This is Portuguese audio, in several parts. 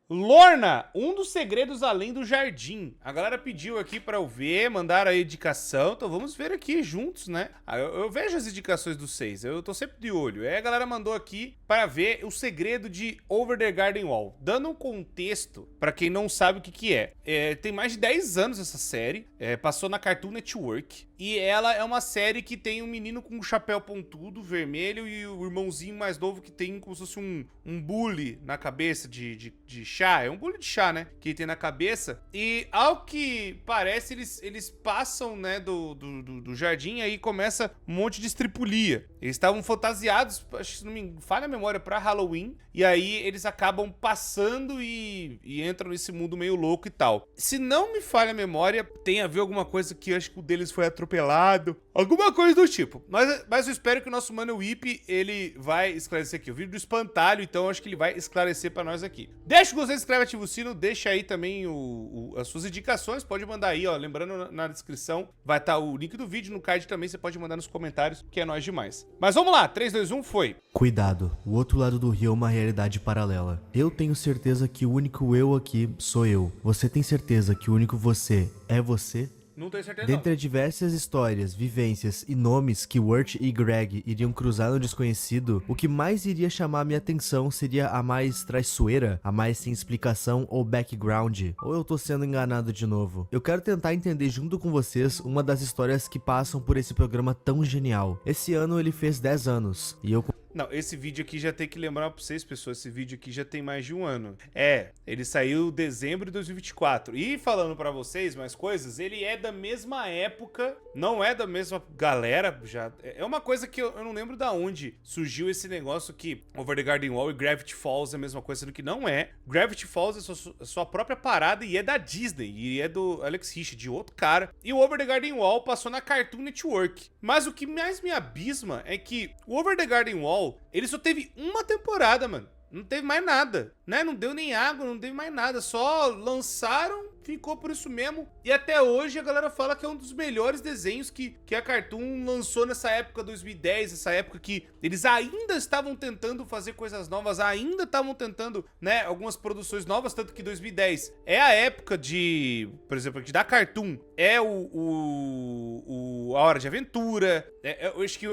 Lorna, um dos segredos além do jardim. A galera pediu aqui pra eu ver, mandaram a indicação, então vamos ver aqui juntos, né? Eu vejo as indicações dos 6, eu tô sempre de olho. Aí a galera mandou aqui para ver o segredo de Over the Garden Wall. Dando um contexto pra quem não sabe o que é. Tem mais de 10 anos essa série, passou na Cartoon Network. E ela é uma série que tem um menino com um chapéu pontudo, vermelho, e o irmãozinho mais novo que tem como se fosse um bule na cabeça de chá. É um bule de chá, né? Que tem na cabeça. E ao que parece, eles passam, né, do jardim, aí começa um monte de estripulia. Eles estavam fantasiados, acho que se não me falha a memória, pra Halloween. E aí eles acabam passando e entram nesse mundo meio louco e tal. Se não me falha a memória, tem a ver alguma coisa que eu acho que o deles foi atropelado. Alguma coisa do tipo. Mas eu espero que o nosso mano Whip, ele vai esclarecer aqui. O vídeo do espantalho, então eu acho que ele vai esclarecer pra nós aqui. Deixa o gostei, inscreve, ativa o sino, deixa aí também as suas indicações, pode mandar aí, ó. Lembrando, na descrição vai estar o link do vídeo, no card também você pode mandar nos comentários, que é nóis demais. Mas vamos lá, 3, 2, 1, foi. Cuidado, o outro lado do rio é uma realidade paralela. Eu tenho certeza que o único eu aqui sou eu. Você tem certeza que o único você é você? Não tenho certeza Dentre as diversas histórias, vivências e nomes que Wirt e Greg iriam cruzar no desconhecido, o que mais iria chamar minha atenção seria a mais traiçoeira, a mais sem explicação ou background. Ou eu tô sendo enganado de novo? Eu quero tentar entender junto com vocês uma das histórias que passam por esse programa tão genial. Esse ano ele fez 10 anos, e eu... Não, esse vídeo aqui já tem que lembrar pra vocês, pessoas, esse vídeo aqui já tem mais de um ano. Ele saiu em dezembro de 2024. E falando pra vocês mais coisas, ele é da mesma época, não é da mesma galera, já. É uma coisa que eu não lembro da onde surgiu esse negócio que Over the Garden Wall e Gravity Falls é a mesma coisa, sendo que não é. Gravity Falls é sua própria parada e é da Disney, e é do Alex Risch, de outro cara. E o Over the Garden Wall passou na Cartoon Network. Mas o que mais me abisma é que o Over the Garden Wall, ele só teve uma temporada, mano. Não teve mais nada, né? Não deu nem água, não teve mais nada. Só lançaram, ficou por isso mesmo. E até hoje a galera fala que é um dos melhores desenhos que a Cartoon lançou nessa época 2010, essa época que eles ainda estavam tentando fazer coisas novas, ainda estavam tentando, né, algumas produções novas, tanto que 2010 é a época de, por exemplo, da Cartoon, é A Hora de Aventura. Eu acho que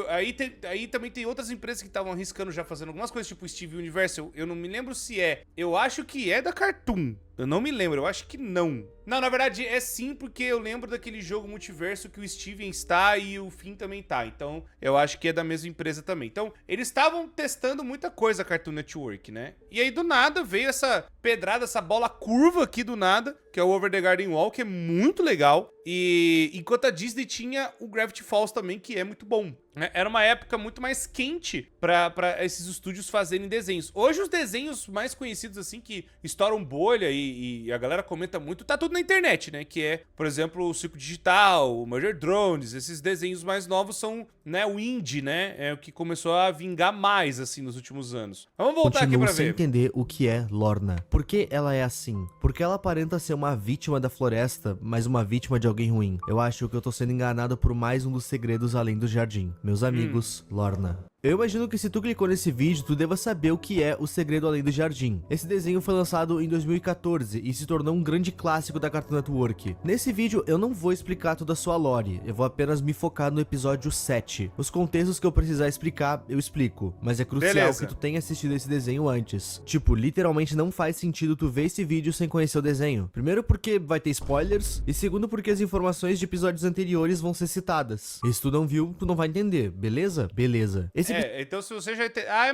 aí também tem outras empresas que estavam arriscando já fazendo algumas coisas, tipo Steve Universe. Eu não me lembro se é. Eu acho que é da Cartoon. Eu não me lembro, eu acho que não. Não, na verdade é sim, porque eu lembro daquele jogo multiverso que o Steven está e o Finn também tá. Então eu acho que é da mesma empresa também. Então eles estavam testando muita coisa a Cartoon Network, né? E aí do nada veio essa pedrada, essa bola curva aqui do nada, que é o Over the Garden Wall, que é muito legal. E enquanto a Disney tinha o Gravity Falls também, que é muito bom. Era uma época muito mais quente pra esses estúdios fazerem desenhos. Hoje os desenhos mais conhecidos assim, que estouram bolha e a galera comenta muito, tá tudo na internet, né? Que é, por exemplo, o Circo Digital, o Murder Drones. Esses desenhos mais novos são, né, o indie, né? É o que começou a vingar mais, assim, nos últimos anos. Vamos voltar aqui pra ver. sem entender o que é Lorna. Por que ela é assim? Porque ela aparenta ser uma vítima da floresta, mas uma vítima de alguém ruim. Eu acho que eu tô sendo enganado por mais um dos segredos além do jardim. Meus amigos, Lorna. Eu imagino que se tu clicou nesse vídeo, tu deva saber o que é O Segredo Além do Jardim. Esse desenho foi lançado em 2014 e se tornou um grande clássico da Cartoon Network. Nesse vídeo eu não vou explicar toda a sua lore, eu vou apenas me focar no episódio 7. Os contextos que eu precisar explicar, eu explico, mas é crucial que tu tenha assistido esse desenho antes. Tipo, literalmente não faz sentido tu ver esse vídeo sem conhecer o desenho. Primeiro porque vai ter spoilers, e segundo porque as informações de episódios anteriores vão ser citadas. E se tu não viu, tu não vai entender, beleza? Beleza. Então se você já...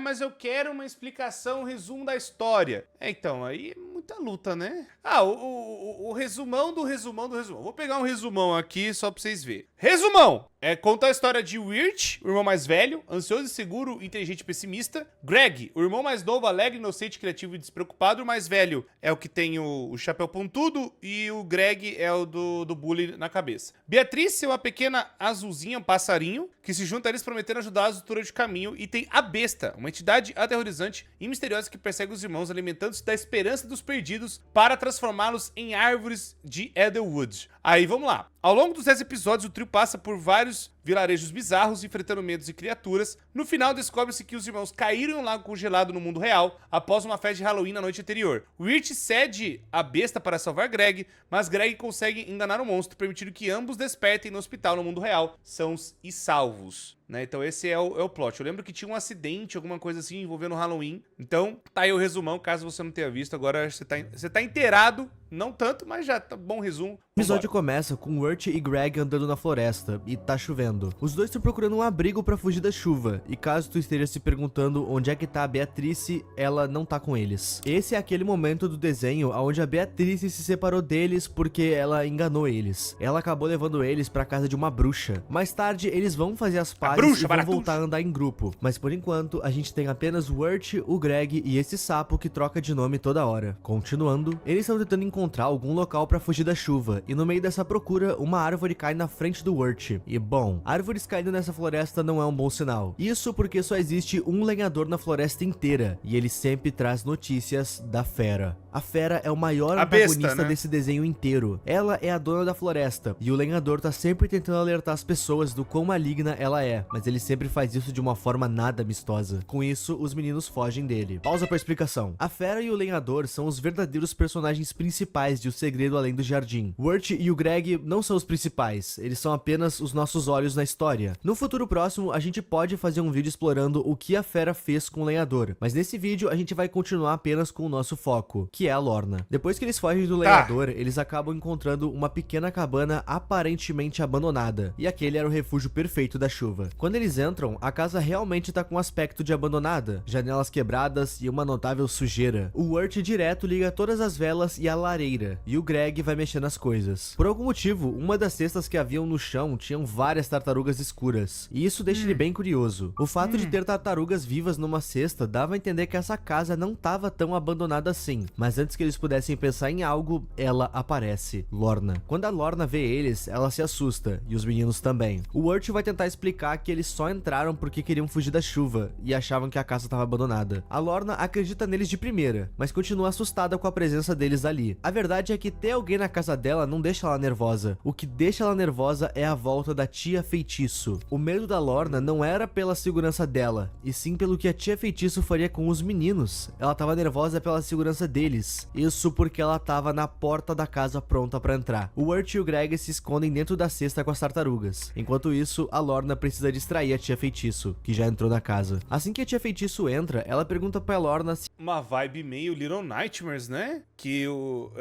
mas eu quero uma explicação, um resumo da história. Então, aí é muita luta, né? O resumão do resumão do resumão. Vou pegar um resumão aqui só pra vocês verem. Resumão! Conta a história de Wirt, o irmão mais velho, ansioso e seguro, inteligente e pessimista. Greg, o irmão mais novo, alegre, inocente, criativo e despreocupado. O mais velho é o que tem o chapéu pontudo e o Greg é o do bully na cabeça. Beatriz é uma pequena azulzinha, um passarinho, que se junta a eles prometendo ajudá-los no túnel de caminho. E tem a Besta, uma entidade aterrorizante e misteriosa que persegue os irmãos, alimentando-se da esperança dos perdidos para transformá-los em árvores de Edelwood. Aí, vamos lá. Ao longo dos 10 episódios, o trio passa por vários vilarejos bizarros, enfrentando medos e criaturas. No final, descobre-se que os irmãos caíram em um lago congelado no mundo real após uma festa de Halloween na noite anterior. Wirt cede a besta para salvar Greg, mas Greg consegue enganar o monstro, permitindo que ambos despertem no hospital no mundo real, sãos e salvos. Né? Então esse é o plot. Eu lembro que tinha um acidente, alguma coisa assim, envolvendo Halloween. Então tá aí o resumão, caso você não tenha visto. Agora você tá inteirado, não tanto, mas já tá bom resumo. O episódio começa com Wirt e Greg andando na floresta, e tá chovendo. Os dois estão procurando um abrigo pra fugir da chuva, e caso tu esteja se perguntando onde é que tá a Beatrice, ela não tá com eles. Esse é aquele momento do desenho onde a Beatrice se separou deles porque ela enganou eles. Ela acabou levando eles pra casa de uma bruxa. Mais tarde, eles vão fazer as pazes e vão voltar a andar em grupo. Mas por enquanto, a gente tem apenas o Wirt, o Greg e esse sapo que troca de nome toda hora. Continuando, eles estão tentando encontrar algum local pra fugir da chuva, e no meio dessa procura, uma árvore cai na frente do Wirt. E bom, árvores caindo nessa floresta não é um bom sinal. Isso porque só existe um lenhador na floresta inteira, e ele sempre traz notícias da Fera. A Fera é o maior antagonista desse desenho inteiro. Ela é a dona da floresta, e o lenhador tá sempre tentando alertar as pessoas do quão maligna ela é, mas ele sempre faz isso de uma forma nada amistosa. Com isso, os meninos fogem dele. Pausa pra explicação. A Fera e o lenhador são os verdadeiros personagens principais de O Segredo Além do Jardim. O Wirt e o Greg não são os principais, eles são apenas os nossos olhos na história. No futuro próximo, a gente pode fazer um vídeo explorando o que a Fera fez com o lenhador, mas nesse vídeo a gente vai continuar apenas com o nosso foco, que é a Lorna. Depois que eles fogem do lenhador, eles acabam encontrando uma pequena cabana aparentemente abandonada, e aquele era o refúgio perfeito da chuva. Quando eles entram, a casa realmente tá com um aspecto de abandonada, janelas quebradas e uma notável sujeira. O Wirt direto liga todas as velas e a lareira, e o Greg vai mexer nas coisas. Por algum motivo, uma das cestas que haviam no chão tinham várias tartarugas escuras, e isso deixa ele bem curioso. O fato de ter tartarugas vivas numa cesta dava a entender que essa casa não tava tão abandonada assim, mas antes que eles pudessem pensar em algo, ela aparece, Lorna. Quando a Lorna vê eles, ela se assusta, e os meninos também. O Wirt vai tentar explicar que eles só entraram porque queriam fugir da chuva, e achavam que a casa estava abandonada. A Lorna acredita neles de primeira, mas continua assustada com a presença deles ali. A verdade é que ter alguém na casa dela não deixa ela nervosa. O que deixa ela nervosa é a volta da Tia Feitiço. O medo da Lorna não era pela segurança dela, e sim pelo que a Tia Feitiço faria com os meninos. Ela estava nervosa pela segurança deles. Isso porque ela estava na porta da casa pronta para entrar. O Wirt e o Greg se escondem dentro da cesta com as tartarugas. Enquanto isso, a Lorna precisa distrair a Tia Feitiço, que já entrou na casa. Assim que a Tia Feitiço entra, ela pergunta pra Lorna se... Uma vibe meio Little Nightmares, né? Que eu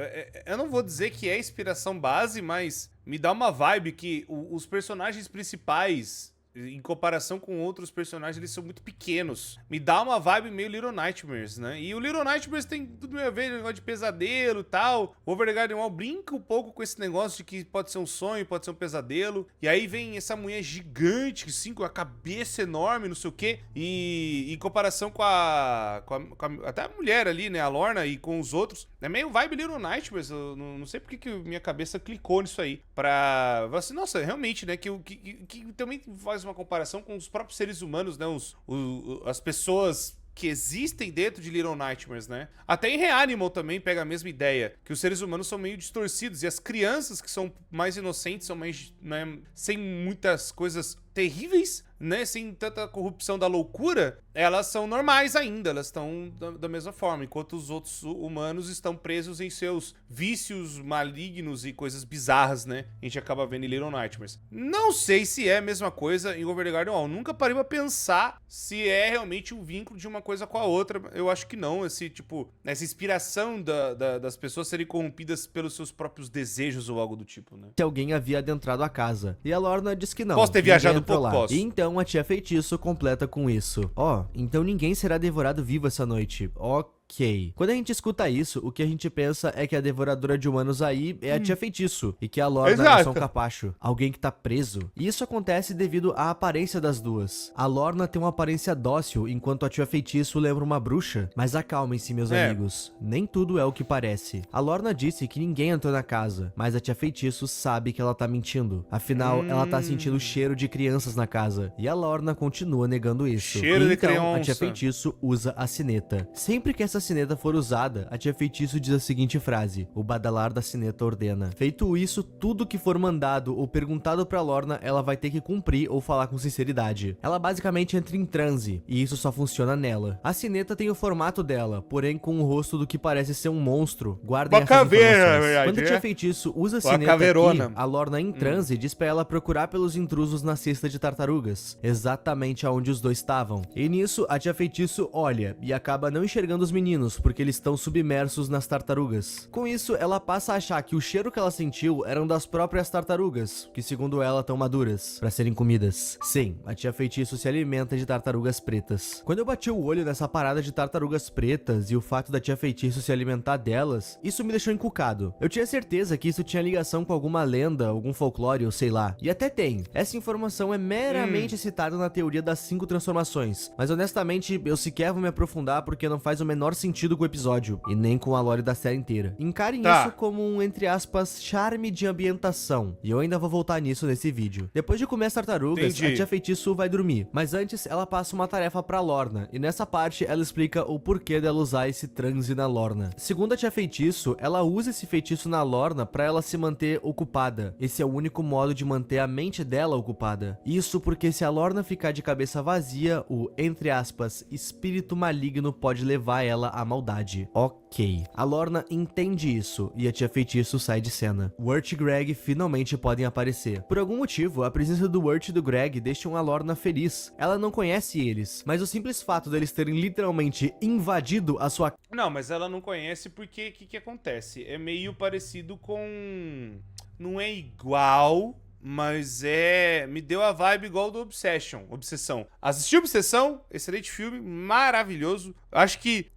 não vou dizer que é inspiração base, mas me dá uma vibe que os personagens principais, em comparação com outros personagens, eles são muito pequenos. Me dá uma vibe meio Little Nightmares, né? E o Little Nightmares tem tudo a ver, negócio de pesadelo e tal. O Overgarden Wall brinca um pouco com esse negócio de que pode ser um sonho, pode ser um pesadelo. E aí vem essa mulher gigante, assim, com a cabeça enorme, não sei o quê. E em comparação com até a mulher ali, né? A Lorna e com os outros. É meio vibe Little Nightmares. Eu não sei porque que minha cabeça clicou nisso aí. Pra... assim, nossa, realmente, né? Que também faz uma comparação com os próprios seres humanos, né? As pessoas que existem dentro de Little Nightmares, né? Até em Reanimal também pega a mesma ideia, que os seres humanos são meio distorcidos e as crianças que são mais inocentes, são mais, né, sem muitas coisas terríveis, né, sem tanta corrupção da loucura, elas são normais ainda, elas estão da mesma forma, enquanto os outros humanos estão presos em seus vícios malignos e coisas bizarras, né? A gente acaba vendo em Little Nightmares. Não sei se é a mesma coisa em Over the Garden Wall, nunca parei pra pensar se é realmente um vínculo de uma coisa com a outra, eu acho que não, essa inspiração das pessoas serem corrompidas pelos seus próprios desejos ou algo do tipo, né? Se alguém havia adentrado a casa, e a Lorna diz que não. Posso ter viajado um pouco, lá. posso. E então a Tia Feitiço completa com isso. Então ninguém será devorado vivo essa noite. Ok. Quando a gente escuta isso, o que a gente pensa é que a devoradora de humanos aí é a Tia Feitiço, e que a Lorna é só um capacho, alguém que tá preso. E isso acontece devido à aparência das duas. A Lorna tem uma aparência dócil, enquanto a Tia Feitiço lembra uma bruxa. Mas acalmem-se, meus amigos, nem tudo é o que parece. A Lorna disse que ninguém entrou na casa, mas a Tia Feitiço sabe que ela tá mentindo. Afinal, ela tá sentindo o cheiro de crianças na casa, e a Lorna continua negando isso. Cheiro de então, criança. a Tia Feitiço usa a sineta. Sempre que essa essa sineta for usada, a tia feitiço diz a seguinte frase: o badalar da sineta ordena. Feito isso, tudo que for mandado ou perguntado pra Lorna, ela vai ter que cumprir ou falar com sinceridade. Ela basicamente entra em transe, e isso só funciona nela. A sineta tem o formato dela, porém com o rosto do que parece ser um monstro. Guardem essas informações. Quando a tia feitiço usa a sineta aqui, a Lorna em transe diz pra ela procurar pelos intrusos na cesta de tartarugas, exatamente aonde os dois estavam. E nisso, a tia feitiço olha e acaba não enxergando os meninos, porque eles estão submersos nas tartarugas. Com isso, ela passa a achar que o cheiro que ela sentiu eram das próprias tartarugas, que segundo ela estão maduras, pra serem comidas. Sim, a tia feitiço se alimenta de tartarugas pretas. Quando eu bati o olho nessa parada de tartarugas pretas e o fato da tia feitiço se alimentar delas, isso me deixou encucado. Eu tinha certeza que isso tinha ligação com alguma lenda, algum folclore ou sei lá. E até tem. Essa informação é meramente citada na teoria das 5 transformações, mas honestamente eu sequer vou me aprofundar porque não faz o menor sentido com o episódio, e nem com a lore da série inteira. Encarem isso como um, entre aspas, charme de ambientação, e eu ainda vou voltar nisso nesse vídeo. Depois de comer as tartarugas, a tia feitiço vai dormir, mas antes ela passa uma tarefa pra Lorna, e nessa parte ela explica o porquê dela usar esse transe na Lorna. Segundo a tia feitiço, ela usa esse feitiço na Lorna pra ela se manter ocupada. Esse é o único modo de manter a mente dela ocupada. Isso porque se a Lorna ficar de cabeça vazia, o, entre aspas, espírito maligno pode levar ela à maldade. Ok. A Lorna entende isso, e a tia feitiço sai de cena. Wirt e Greg finalmente podem aparecer. Por algum motivo, a presença do Wirt e do Greg deixam a Lorna feliz. Ela não conhece eles, mas o simples fato deles terem literalmente invadido a sua... Não, mas ela não conhece porque o que acontece? É meio parecido com... Não é igual... Mas me deu a vibe igual do Obsessão. Assisti Obsessão, excelente filme, maravilhoso. Acho que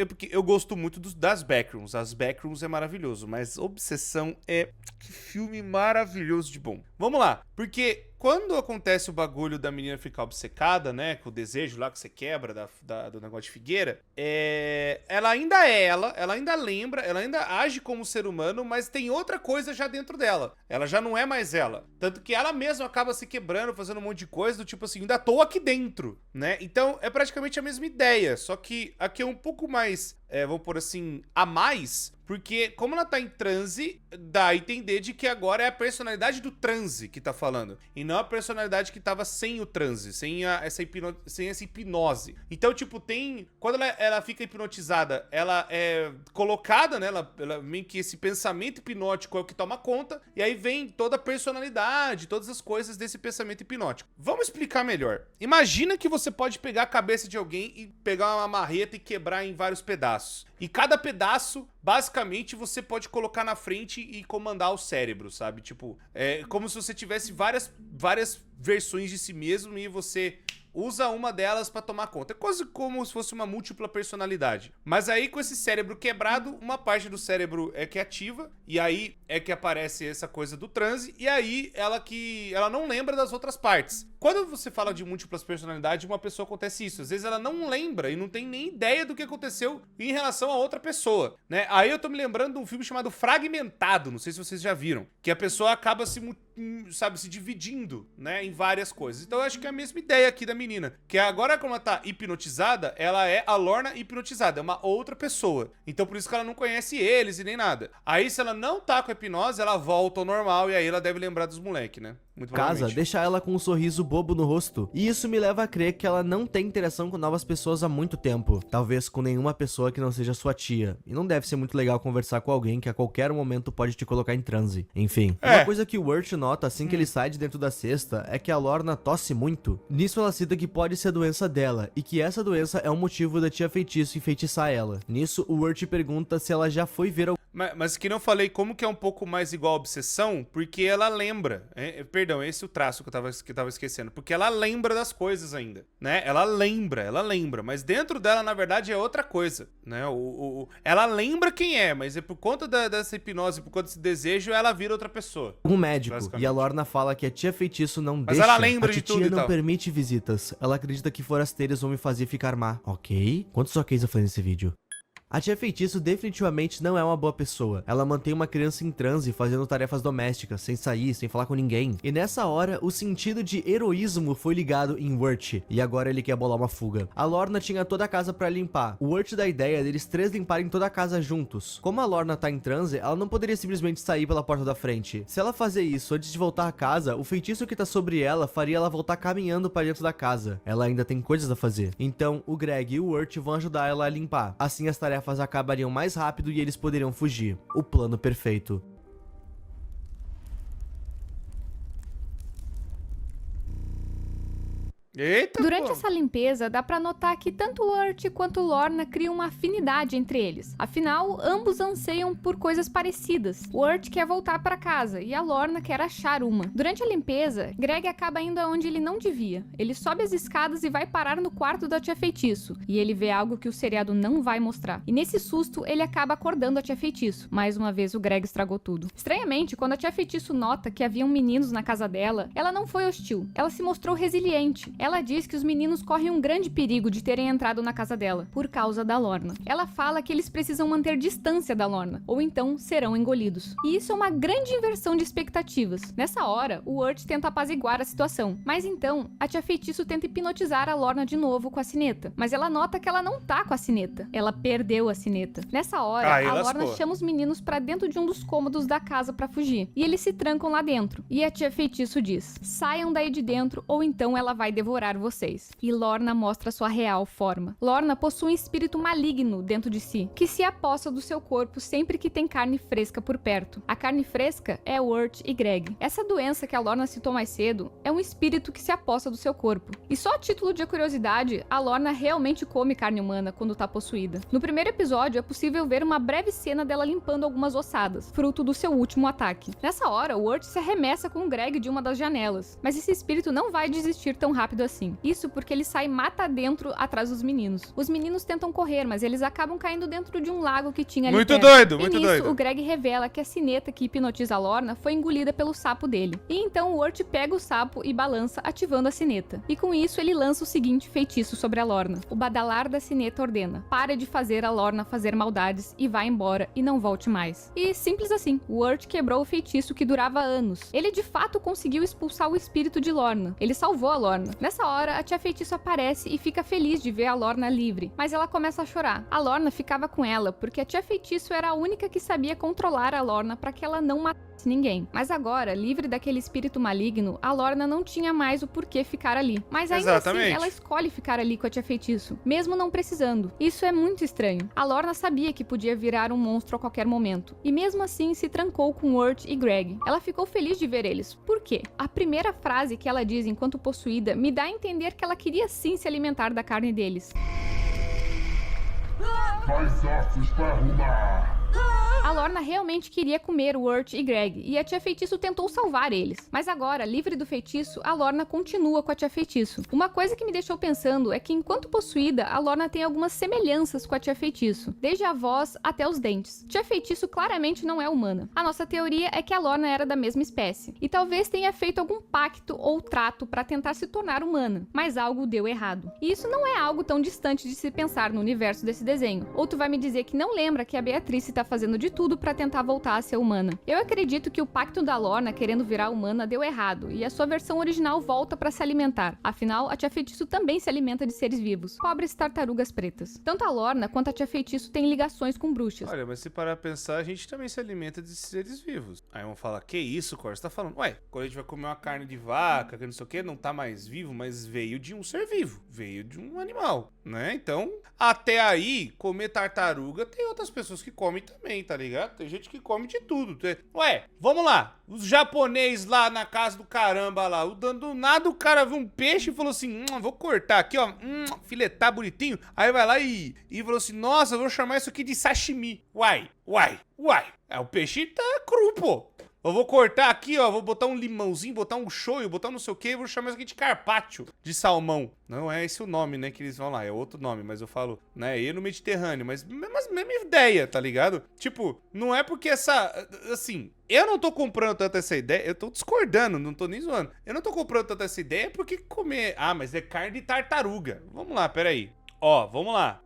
porque eu gosto muito das Backrooms. As Backrooms é maravilhoso, mas Obsessão que filme maravilhoso de bom. Vamos lá, porque quando acontece o bagulho da menina ficar obcecada, né, com o desejo lá que você quebra do negócio de figueira, ela ainda ela ainda lembra, ela ainda age como ser humano, mas tem outra coisa já dentro dela. Ela já não é mais ela. Tanto que ela mesma acaba se quebrando, fazendo um monte de coisa, do tipo assim, ainda tô aqui dentro, né? Então é praticamente a mesma ideia, só que aqui é um pouco mais, vamos pôr assim, a mais... Porque, como ela tá em transe, dá a entender de que agora é a personalidade do transe que tá falando. E não a personalidade que tava sem o transe, sem essa hipnose. Então, tipo, quando ela fica hipnotizada, ela é colocada, né? Ela meio que esse pensamento hipnótico é o que toma conta. E aí vem toda a personalidade, todas as coisas desse pensamento hipnótico. Vamos explicar melhor. Imagina que você pode pegar a cabeça de alguém e pegar uma marreta e quebrar em vários pedaços. E cada pedaço, basicamente, você pode colocar na frente e comandar o cérebro, sabe? Tipo, é como se você tivesse várias versões de si mesmo e você usa uma delas pra tomar conta. É quase como se fosse uma múltipla personalidade. Mas aí, com esse cérebro quebrado, uma parte do cérebro é que ativa, e aí é que aparece essa coisa do transe, e aí ela não lembra das outras partes. Quando você fala de múltiplas personalidades, uma pessoa acontece isso. Às vezes ela não lembra e não tem nem ideia do que aconteceu em relação a outra pessoa, né? Aí eu tô me lembrando de um filme chamado Fragmentado, não sei se vocês já viram, que a pessoa acaba se dividindo, né, em várias coisas. Então eu acho que é a mesma ideia aqui da menina, que agora como ela tá hipnotizada, ela é a Lorna hipnotizada, é uma outra pessoa. Então por isso que ela não conhece eles e nem nada. Aí se ela não tá com a hipnose, ela volta ao normal e aí ela deve lembrar dos moleques, né? Muito casa, deixa ela com um sorriso bobo no rosto. E isso me leva a crer que ela não tem interação com novas pessoas há muito tempo. Talvez com nenhuma pessoa que não seja sua tia. E não deve ser muito legal conversar com alguém que a qualquer momento pode te colocar em transe. Enfim, uma coisa que o Wirt nota assim que ele sai de dentro da cesta é que a Lorna tosse muito. Nisso ela cita que pode ser a doença dela e que essa doença é o motivo da tia feitiço enfeitiçar ela. Nisso o Wirt pergunta se ela já foi ver Mas que não falei como que é um pouco mais igual a Obsessão, porque ela lembra. Perdão, esse é o traço que eu tava esquecendo. Porque ela lembra das coisas ainda, né? Ela lembra. Mas dentro dela, na verdade, é outra coisa, né? Ela lembra quem é, mas é por conta dessa hipnose, por conta desse desejo, ela vira outra pessoa. Um médico. E a Lorna fala que a tia feitiço não mas deixa. Ela lembra a de tudo tia e não tal. permite visitas. Ela acredita que forasteiros vão me fazer ficar má. Ok? Quantos OKs eu falei nesse vídeo? A tia Feitiço definitivamente não é uma boa pessoa. Ela mantém uma criança em transe fazendo tarefas domésticas, sem sair, sem falar com ninguém. E nessa hora, o sentido de heroísmo foi ligado em Wirt, e agora ele quer bolar uma fuga. A Lorna tinha toda a casa pra limpar. O Wirt dá a ideia deles três limparem toda a casa juntos. Como a Lorna tá em transe, ela não poderia simplesmente sair pela porta da frente. Se ela fazer isso antes de voltar a casa, o feitiço que tá sobre ela faria ela voltar caminhando pra dentro da casa. Ela ainda tem coisas a fazer. Então, o Greg e o Wirt vão ajudar ela a limpar. Assim as tarefas acabariam mais rápido e eles poderiam fugir. O plano perfeito. Eita, Durante pô. essa limpeza, dá pra notar que tanto Wirt quanto Lorna criam uma afinidade entre eles. Afinal, ambos anseiam por coisas parecidas. Wirt quer voltar pra casa e a Lorna quer achar uma. Durante a limpeza, Greg acaba indo aonde ele não devia. Ele sobe as escadas e vai parar no quarto da tia Feitiço. E ele vê algo que o seriado não vai mostrar. E nesse susto, ele acaba acordando a tia Feitiço. Mais uma vez, o Greg estragou tudo. Estranhamente, quando a tia Feitiço nota que haviam meninos na casa dela, ela não foi hostil. Ela se mostrou resiliente. Ela diz que os meninos correm um grande perigo de terem entrado na casa dela, por causa da Lorna. Ela fala que eles precisam manter distância da Lorna, ou então serão engolidos. E isso é uma grande inversão de expectativas. Nessa hora, o Wirt tenta apaziguar a situação, mas então, a tia Feitiço tenta hipnotizar a Lorna de novo com a sineta. Mas ela nota que ela não tá com a sineta. Ela perdeu a sineta. Nessa hora, a Lorna chama os meninos pra dentro de um dos cômodos da casa pra fugir. E eles se trancam lá dentro. E a tia Feitiço diz: saiam daí de dentro, ou então ela vai devorar vocês. E Lorna mostra sua real forma. Lorna possui um espírito maligno dentro de si, que se aposta do seu corpo sempre que tem carne fresca por perto. A carne fresca é Wirt e Greg. Essa doença que a Lorna citou mais cedo é um espírito que se aposta do seu corpo. E só a título de curiosidade, a Lorna realmente come carne humana quando tá possuída. No primeiro episódio, é possível ver uma breve cena dela limpando algumas ossadas, fruto do seu último ataque. Nessa hora, Wirt se arremessa com o Greg de uma das janelas, mas esse espírito não vai desistir tão rápido assim. Isso porque ele sai mata dentro atrás dos meninos. Os meninos tentam correr, mas eles acabam caindo dentro de um lago que tinha ali Muito perto. doido, E muito nisso, doido. o Greg revela que a sineta que hipnotiza a Lorna foi engolida pelo sapo dele. E então o Wirt pega o sapo e balança, ativando a sineta. E com isso ele lança o seguinte feitiço sobre a Lorna. O badalar da sineta ordena: pare de fazer a Lorna fazer maldades e vá embora e não volte mais. E simples assim, o Wirt quebrou o feitiço que durava anos. Ele de fato conseguiu expulsar o espírito de Lorna. Ele salvou a Lorna. Nessa hora, a tia Feitiço aparece e fica feliz de ver a Lorna livre, mas ela começa a chorar. A Lorna ficava com ela porque a tia Feitiço era a única que sabia controlar a Lorna para que ela não matasse ninguém. Mas agora, livre daquele espírito maligno, a Lorna não tinha mais o porquê ficar ali. Mas ainda assim, ela escolhe ficar ali com a tia Feitiço, mesmo não precisando. Isso é muito estranho. A Lorna sabia que podia virar um monstro a qualquer momento, e mesmo assim se trancou com Wirt e Greg. Ela ficou feliz de ver eles. Por quê? A primeira frase que ela diz enquanto possuída me dá a entender que ela queria sim se alimentar da carne deles. Mais ossos pra arrumar! A Lorna realmente queria comer Wirt e Greg, e a tia Feitiço tentou salvar eles. Mas agora, livre do feitiço, a Lorna continua com a tia Feitiço. Uma coisa que me deixou pensando é que, enquanto possuída, a Lorna tem algumas semelhanças com a tia Feitiço, desde a voz até os dentes. Tia Feitiço claramente não é humana. A nossa teoria é que a Lorna era da mesma espécie, e talvez tenha feito algum pacto ou trato para tentar se tornar humana, mas algo deu errado. E isso não é algo tão distante de se pensar no universo desse desenho. Ou tu vai me dizer que não lembra que a Beatriz tá fazendo de tudo para tentar voltar a ser humana. Eu acredito que o pacto da Lorna querendo virar humana deu errado, e a sua versão original volta para se alimentar. Afinal, a tia Feitiço também se alimenta de seres vivos, pobres tartarugas pretas. Tanto a Lorna quanto a tia Feitiço têm ligações com bruxas. Olha, mas se parar pra pensar, a gente também se alimenta de seres vivos. Aí vão falar, que isso, Cor? Você tá falando, ué, quando a gente vai comer uma carne de vaca, que não sei o que, não tá mais vivo, mas veio de um ser vivo, veio de um animal, né? Então, até aí, comer tartaruga, tem outras pessoas que comem também, tá ligado? Tem gente que come de tudo. Ué, vamos lá. Os japoneses lá na casa do caramba lá, do nada o cara viu um peixe e falou assim, vou cortar aqui, ó, filetar bonitinho. Aí vai lá e falou assim, nossa, eu vou chamar isso aqui de sashimi. Uai. É, o peixe tá cru, pô. Eu vou cortar aqui, ó, vou botar um limãozinho, botar um shoyu, botar não sei o que, e vou chamar isso aqui de carpaccio, de salmão. Não é esse o nome, né, que eles vão lá, é outro nome, mas eu falo, né, e no Mediterrâneo, mas mesma ideia, tá ligado? Tipo, não é porque assim, eu não tô comprando tanto essa ideia, eu tô discordando, não tô nem zoando. Eu não tô comprando tanto essa ideia porque comer, mas é carne de tartaruga. Vamos lá, peraí. Ó, vamos lá.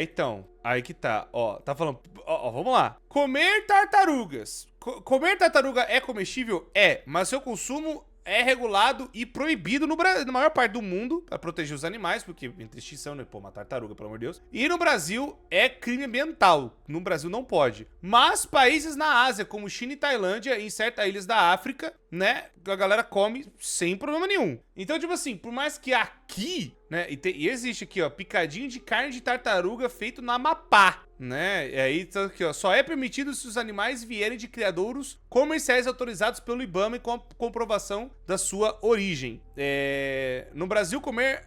Então. Aí que tá. Ó, tá falando. Ó, vamos lá. Comer tartarugas. Comer tartaruga é comestível? É. Mas seu consumo é regulado e proibido na maior parte do mundo pra proteger os animais, porque entre extinção, né? Pô, uma tartaruga, pelo amor de Deus. E no Brasil é crime ambiental. No Brasil não pode. Mas países na Ásia, como China e Tailândia, em certas ilhas da África, né? A galera come sem problema nenhum. Então, tipo assim, por mais que aqui, né? E existe aqui, ó, picadinho de carne de tartaruga feito no Amapá, né? E aí, tá aqui, ó, só é permitido se os animais vierem de criadouros comerciais autorizados pelo IBAMA e com a comprovação da sua origem. No Brasil, comer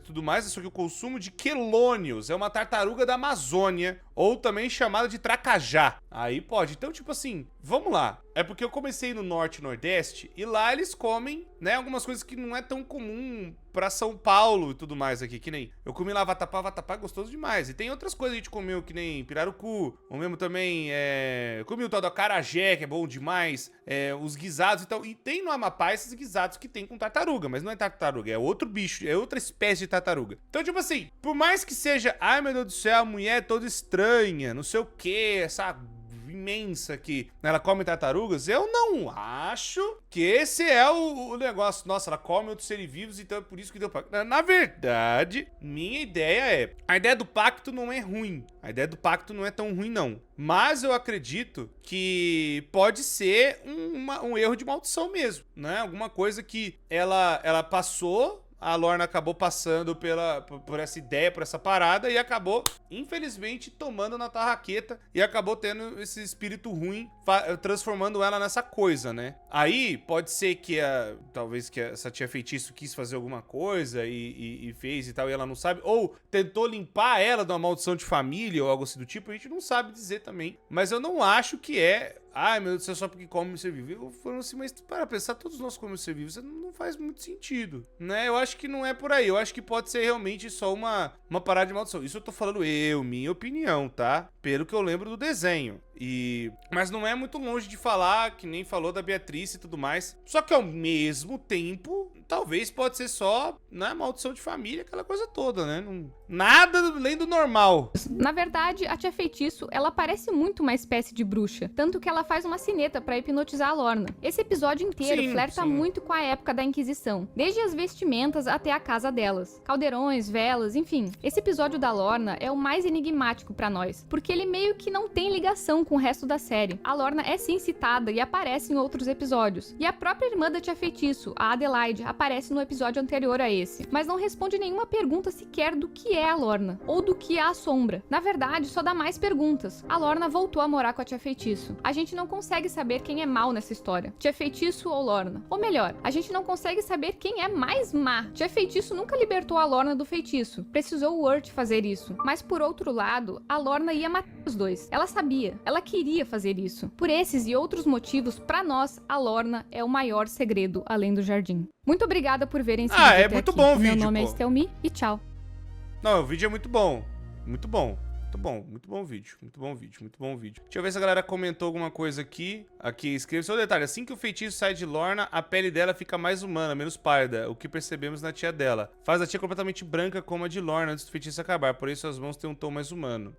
tudo mais, só que o consumo de quelônios é uma tartaruga da Amazônia, ou também chamada de tracajá. Aí pode. Então, tipo assim, vamos lá. É porque eu comecei no Norte e Nordeste, e lá eles comem, né, algumas coisas que não é tão comum pra São Paulo e tudo mais aqui, que nem... Eu comi lá vatapá é gostoso demais. E tem outras coisas que a gente comeu, que nem pirarucu, ou mesmo também, eu comi o tal do acarajé, que é bom demais, os guisados e tal. E tem no Amapá esses guisados que tem com tartaruga, mas não é tartaruga, é outro bicho, é outra espécie de tartaruga. Então, tipo assim, por mais que seja, ai meu Deus do céu, a mulher é toda estranha, não sei o que, essa imensa que ela come tartarugas, eu não acho que esse é o negócio. Nossa, ela come outros seres vivos, então é por isso que deu pacto. Na verdade, minha ideia é... A ideia do pacto não é ruim. A ideia do pacto não é tão ruim, não. Mas eu acredito que pode ser um erro de maldição mesmo, né? Alguma coisa que ela passou... A Lorna acabou passando por essa ideia, por essa parada, e acabou, infelizmente, tomando na tarraqueta e acabou tendo esse espírito ruim, transformando ela nessa coisa, né? Aí, pode ser que talvez que essa tia feitiço quis fazer alguma coisa e fez e tal, e ela não sabe, ou tentou limpar ela de uma maldição de família ou algo assim do tipo, a gente não sabe dizer também. Mas eu não acho que é... Ai, meu Deus do céu, só porque come ser vivo. Eu falo assim, mas para pensar, todos nós comemos ser vivos, não faz muito sentido, né? Eu acho que não é por aí. Eu acho que pode ser realmente só uma parada de maldição. Isso eu tô falando minha opinião, tá? Pelo que eu lembro do desenho. Mas não é muito longe de falar, que nem falou da Beatriz e tudo mais. Só que ao mesmo tempo, talvez pode ser só, né, maldição de família, aquela coisa toda, né? Nada além do normal. Na verdade, a tia feitiço, ela parece muito uma espécie de bruxa. Tanto que ela faz uma sineta pra hipnotizar a Lorna. Esse episódio inteiro flerta muito com a época da Inquisição. Desde as vestimentas até a casa delas. Caldeirões, velas, enfim. Esse episódio da Lorna é o mais enigmático pra nós. Porque ele meio que não tem ligação com o resto da série. A Lorna é sim citada e aparece em outros episódios. E a própria irmã da tia feitiço, a Adelaide, aparece no episódio anterior a esse. Mas não responde nenhuma pergunta sequer do que é a Lorna. Ou do que é a Sombra. Na verdade, só dá mais perguntas. A Lorna voltou a morar com a tia feitiço. A gente não consegue saber quem é mal nessa história. Tia feitiço ou Lorna? Ou melhor, a gente não consegue saber quem é mais má. Tia feitiço nunca libertou a Lorna do feitiço. Precisou o Urt fazer isso. Mas por outro lado, a Lorna ia matar os dois. Ela sabia. Ela queria fazer isso. Por esses e outros motivos, pra nós, a Lorna é o maior segredo além do jardim. Muito obrigada por verem esse vídeo até muito aqui. bom o vídeo, Meu nome é pô. Estelmi e tchau. Não, o vídeo é muito bom. Muito bom. Muito bom vídeo. Deixa eu ver se a galera comentou alguma coisa aqui. Aqui, escreve só um detalhe. Assim que o feitiço sai de Lorna, a pele dela fica mais humana, menos pálida. O que percebemos na tia dela. Faz a tia completamente branca como a de Lorna antes do feitiço acabar. Por isso suas mãos têm um tom mais humano.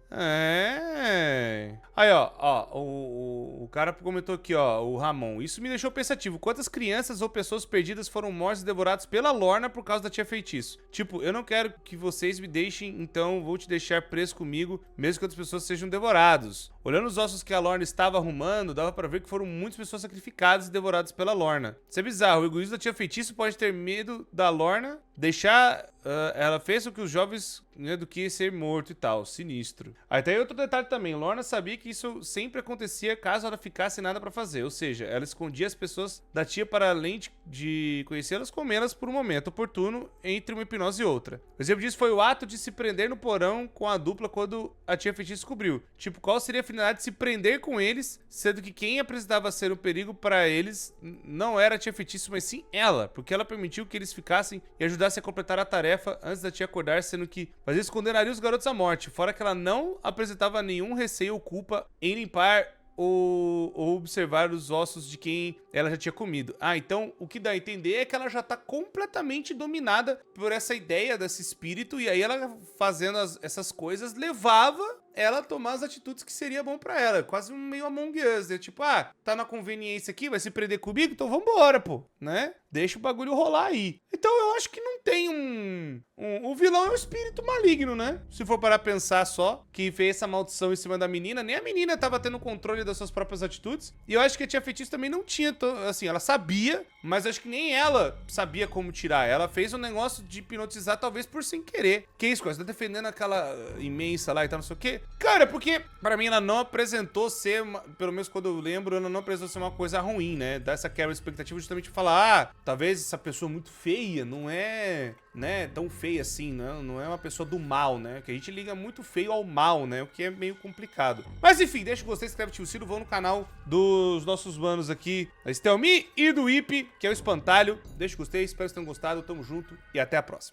Aí, ó. O cara comentou aqui, ó. O Ramon. Isso me deixou pensativo. Quantas crianças ou pessoas perdidas foram mortas e devoradas pela Lorna por causa da tia feitiço? Tipo, eu não quero que vocês me deixem, então vou te deixar preso comigo, mesmo que outras pessoas sejam devorados. Olhando os ossos que a Lorna estava arrumando, dava pra ver que foram muitas pessoas sacrificadas e devoradas pela Lorna. Isso é bizarro. O egoísmo da tia feitiço pode ter medo da Lorna deixar... ela fez o que os jovens, né, do que ser morto e tal. Sinistro. Aí tem outro detalhe também. Lorna sabia que isso sempre acontecia caso ela ficasse sem nada pra fazer. Ou seja, ela escondia as pessoas da tia para além de conhecê-las, comê-las por um momento oportuno entre uma hipnose e outra. O exemplo disso foi o ato de se prender no porão com a dupla quando a tia feitiço descobriu. Tipo, qual seria a finalidade de se prender com eles, sendo que quem apresentava ser um perigo para eles não era a tia feitiço, mas sim ela, porque ela permitiu que eles ficassem e ajudassem a completar a tarefa antes da tia acordar, sendo que fazia isso condenaria os garotos à morte, fora que ela não apresentava nenhum receio ou culpa em limpar ou observar os ossos de quem ela já tinha comido. Ah, então o que dá a entender é que ela já tá completamente dominada por essa ideia desse espírito, e aí ela fazendo essas coisas levava ela a tomar as atitudes que seria bom pra ela. Quase um meio Among Us, né? Tipo, tá na conveniência aqui, vai se prender comigo? Então vambora, pô, né? Deixa o bagulho rolar aí. Então eu acho que não tem o vilão é um espírito maligno, né? Se for parar a pensar só, que fez essa maldição em cima da menina, nem a menina tava tendo controle das suas próprias atitudes. E eu acho que a tia Feitiço também não tinha, assim, ela sabia, mas acho que nem ela sabia como tirar. Ela fez um negócio de hipnotizar, talvez por sem querer. Que isso, coisa? Tá defendendo aquela imensa lá e tal, não sei o quê. Cara, porque pra mim ela não apresentou ser, pelo menos quando eu lembro, ela não apresentou ser uma coisa ruim, né? Dar essa quebra de expectativa justamente de falar, talvez essa pessoa muito feia não é, né, tão feia assim, não é uma pessoa do mal, né? Que a gente liga muito feio ao mal, né? O que é meio complicado. Mas enfim, deixa o gostei, escreve tio Ciro, vão no canal dos nossos manos aqui, da Stelmi e do Ip, que é o Espantalho. Deixa o gostei, espero que vocês tenham gostado, tamo junto e até a próxima.